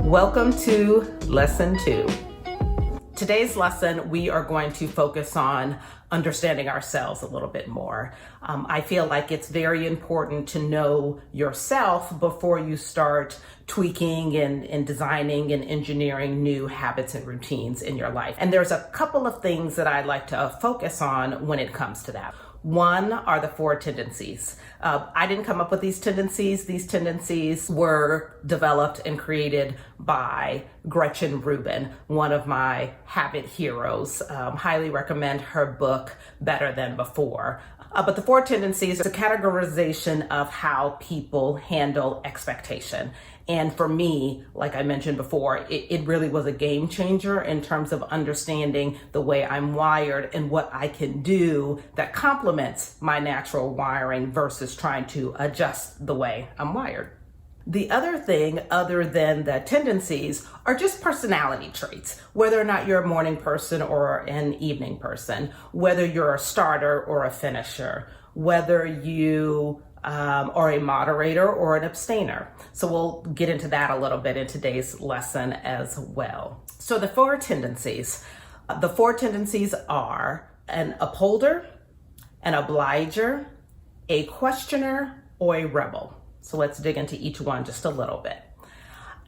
Welcome to Lesson 2. Today's lesson, we are going to focus on understanding ourselves a little bit more. I feel like it's very important to know yourself before you start tweaking and designing and engineering new habits and routines in your life. And there's a couple of things that I'd like to focus on when it comes to that. One are the 4 tendencies. I didn't come up with these tendencies. These tendencies were developed and created by Gretchen Rubin, one of my habit heroes. Highly recommend her book, Better Than Before. But the 4 tendencies is a categorization of how people handle expectation. And for me, like I mentioned before, it really was a game changer in terms of understanding the way I'm wired and what I can do that complements my natural wiring versus trying to adjust the way I'm wired. The other thing, other than the tendencies, are just personality traits, whether or not you're a morning person or an evening person, whether you're a starter or a finisher, whether you are a moderator or an abstainer. So we'll get into that a little bit in today's lesson as well. So the 4 tendencies. The 4 tendencies are an upholder, an obliger, a questioner, or a rebel. So let's dig into each one just a little bit.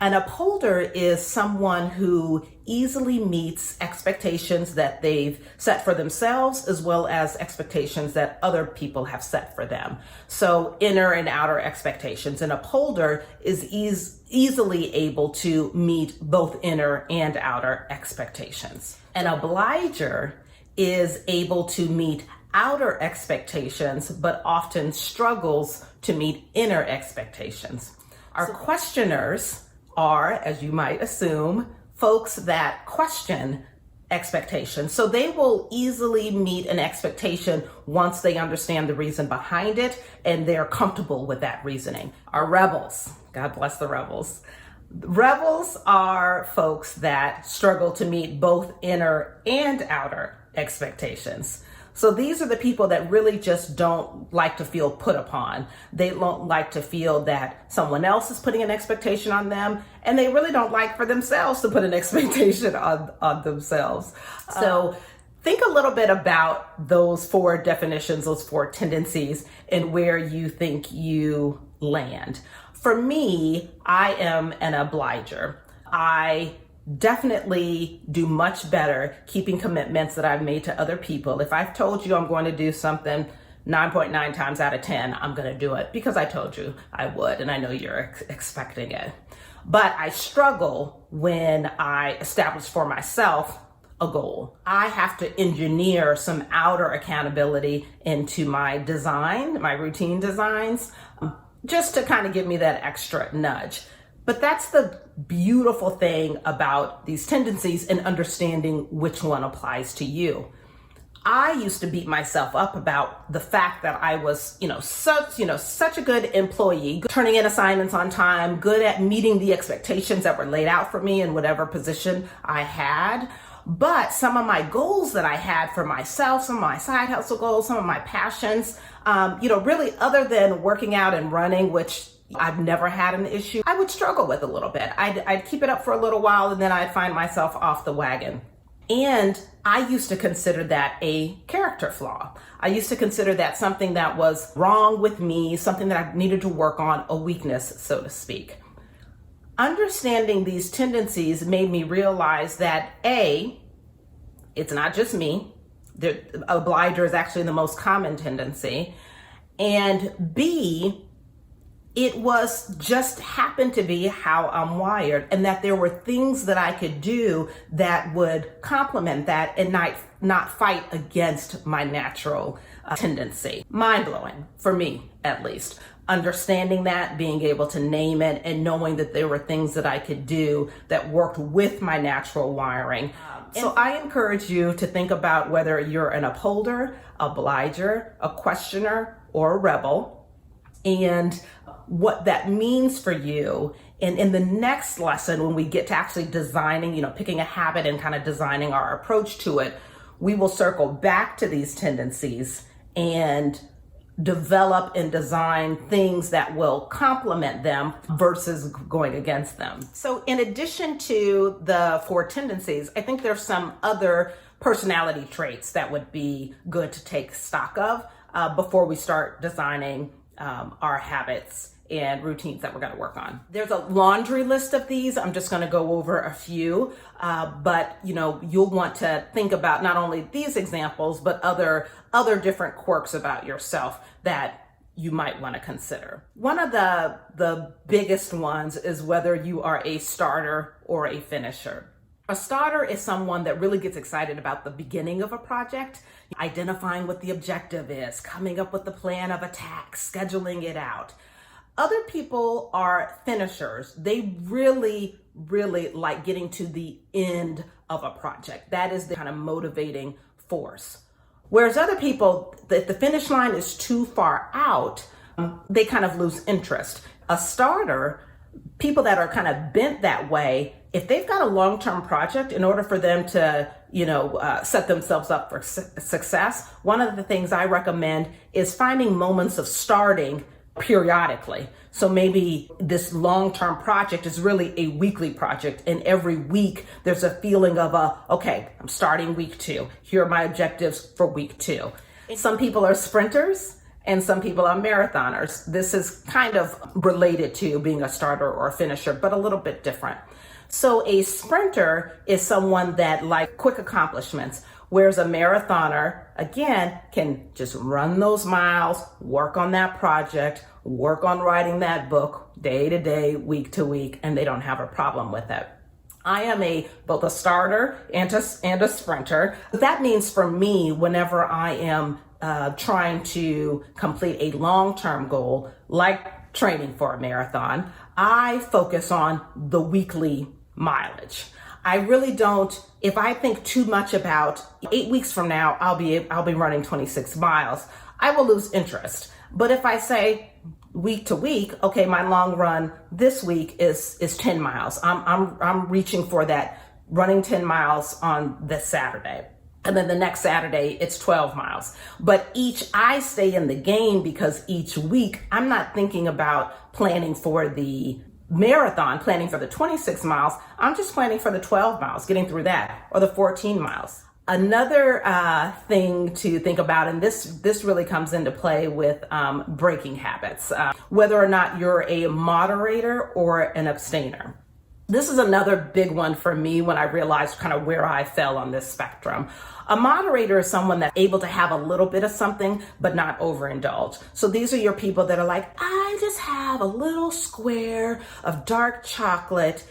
An upholder is someone who easily meets expectations that they've set for themselves, as well as expectations that other people have set for them. So inner and outer expectations. An upholder is easily able to meet both inner and outer expectations. An obliger is able to meet outer expectations, but often struggles to meet inner expectations. Our questioners are, as you might assume, folks that question expectations. So they will easily meet an expectation once they understand the reason behind it and they're comfortable with that reasoning. Our rebels, God bless the rebels. Rebels are folks that struggle to meet both inner and outer expectations. So these are the people that really just don't like to feel put upon. They don't like to feel that someone else is putting an expectation on them, and they really don't like for themselves to put an expectation on themselves. So think a little bit about those 4 definitions, those 4 tendencies, and where you think you land. For me, I am an obliger. I definitely do much better keeping commitments that I've made to other people. If I've told you I'm going to do something 9.9 times out of 10, I'm going to do it because I told you I would, and I know you're expecting it. But I struggle when I establish for myself a goal. I have to engineer some outer accountability into my design, my routine designs, just to kind of give me that extra nudge. But that's the beautiful thing about these tendencies and understanding which one applies to you. I used to beat myself up about the fact that I was, such a good employee, turning in assignments on time, good at meeting the expectations that were laid out for me in whatever position I had. But some of my goals that I had for myself, some of my side hustle goals, some of my passions, really other than working out and running, which I've never had an issue, I would struggle with a little bit. I'd keep it up for a little while and then I'd find myself off the wagon. And I used to consider that a character flaw. I used to consider that something that was wrong with me, something that I needed to work on, a weakness, so to speak. Understanding these tendencies made me realize that A, it's not just me. The obliger is actually the most common tendency. And B, it was just happened to be how I'm wired, and that there were things that I could do that would complement that and not fight against my natural tendency. Mind-blowing, for me at least. Understanding that, being able to name it, and knowing that there were things that I could do that worked with my natural wiring. So I encourage you to think about whether you're an upholder, obliger, a questioner, or a rebel, and what that means for you. And in the next lesson, when we get to actually designing, picking a habit and kind of designing our approach to it, we will circle back to these tendencies and develop and design things that will complement them versus going against them. So in addition to the 4 tendencies, I think there's some other personality traits that would be good to take stock of before we start designing our habits and routines that we're going to work on. There's a laundry list of these. I'm just going to go over a few, but you'll want to think about not only these examples, but other different quirks about yourself that you might want to consider. One of the biggest ones is whether you are a starter or a finisher. A starter is someone that really gets excited about the beginning of a project, identifying what the objective is, coming up with the plan of attack, scheduling it out. Other people are finishers. They really, really like getting to the end of a project. That is the kind of motivating force. Whereas other people, if the finish line is too far out, they kind of lose interest. A starter, people that are kind of bent that way, if they've got a long-term project, in order for them to, set themselves up for success, one of the things I recommend is finding moments of starting periodically. So maybe this long-term project is really a weekly project, and every week there's a feeling of okay, I'm starting week 2. Here are my objectives for week 2. Some people are sprinters and some people are marathoners. This is kind of related to being a starter or a finisher, but a little bit different. So a sprinter is someone that likes quick accomplishments, whereas a marathoner, again, can just run those miles, work on that project, work on writing that book day to day, week to week, and they don't have a problem with it. I am both a starter and a sprinter. That means for me, whenever I am trying to complete a long-term goal, like training for a marathon, I focus on the weekly mileage. I really don't, if I think too much about 8 weeks from now, I'll be running 26 miles, I will lose interest. But if I say week to week, okay, my long run this week is 10 miles. I'm reaching for that, running 10 miles on this Saturday. And then the next Saturday, it's 12 miles. But I stay in the game because each week I'm not thinking about planning for the marathon, planning for the 26 miles. I'm just planning for the 12 miles, getting through that, or the 14 miles. Another thing to think about, and this really comes into play with breaking habits, whether or not you're a moderator or an abstainer. This is another big one for me when I realized kind of where I fell on this spectrum. A moderator is someone that's able to have a little bit of something, but not overindulge. So these are your people that are like, I just have a little square of dark chocolate,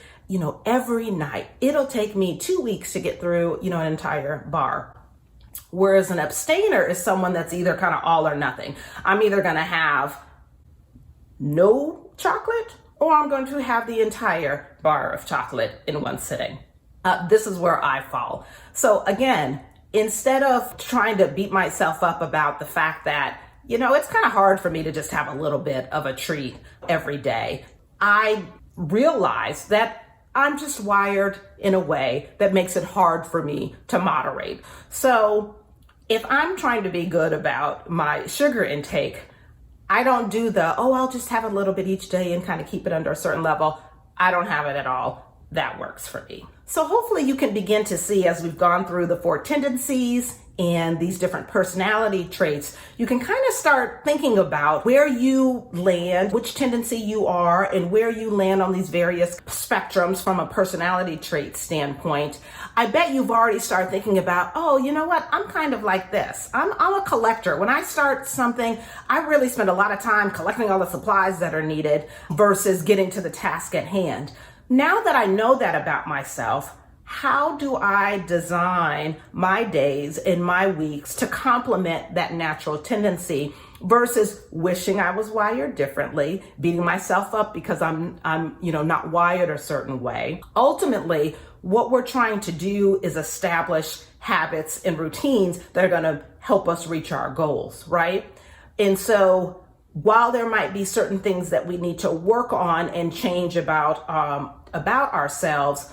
every night. It'll take me 2 weeks to get through, an entire bar. Whereas an abstainer is someone that's either kind of all or nothing. I'm either going to have no chocolate, or I'm going to have the entire bar of chocolate in one sitting. This is where I fall. So again, instead of trying to beat myself up about the fact that, it's kind of hard for me to just have a little bit of a treat every day, I realize that I'm just wired in a way that makes it hard for me to moderate. So if I'm trying to be good about my sugar intake, I don't do I'll just have a little bit each day and kind of keep it under a certain level. I don't have it at all. That works for me. So hopefully you can begin to see, as we've gone through the 4 tendencies and these different personality traits, you can kind of start thinking about where you land, which tendency you are, and where you land on these various spectrums from a personality trait standpoint. I bet you've already started thinking about, you know what? I'm kind of like this. I'm a collector. When I start something, I really spend a lot of time collecting all the supplies that are needed versus getting to the task at hand. Now that I know that about myself, how do I design my days and my weeks to complement that natural tendency versus wishing I was wired differently, beating myself up because I'm not wired a certain way? Ultimately, what we're trying to do is establish habits and routines that are going to help us reach our goals, right? And so while there might be certain things that we need to work on and change about ourselves,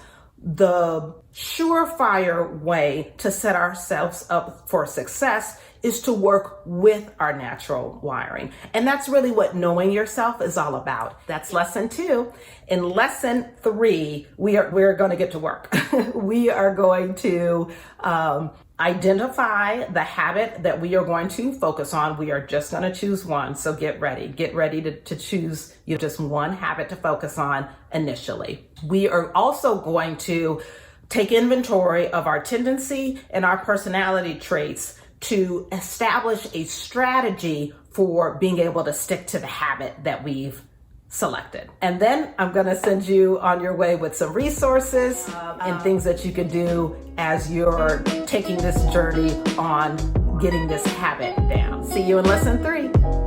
the surefire way to set ourselves up for success is to work with our natural wiring. And that's really what knowing yourself is all about. That's lesson 2. In lesson 3, we're going to get to work. We are going to identify the habit that we are going to focus on. We are just going to choose one. So get ready to choose just one habit to focus on initially. We are also going to take inventory of our tendency and our personality traits to establish a strategy for being able to stick to the habit that we've selected. And then I'm going to send you on your way with some resources and things that you can do as you're taking this journey on getting this habit down. See you in lesson 3.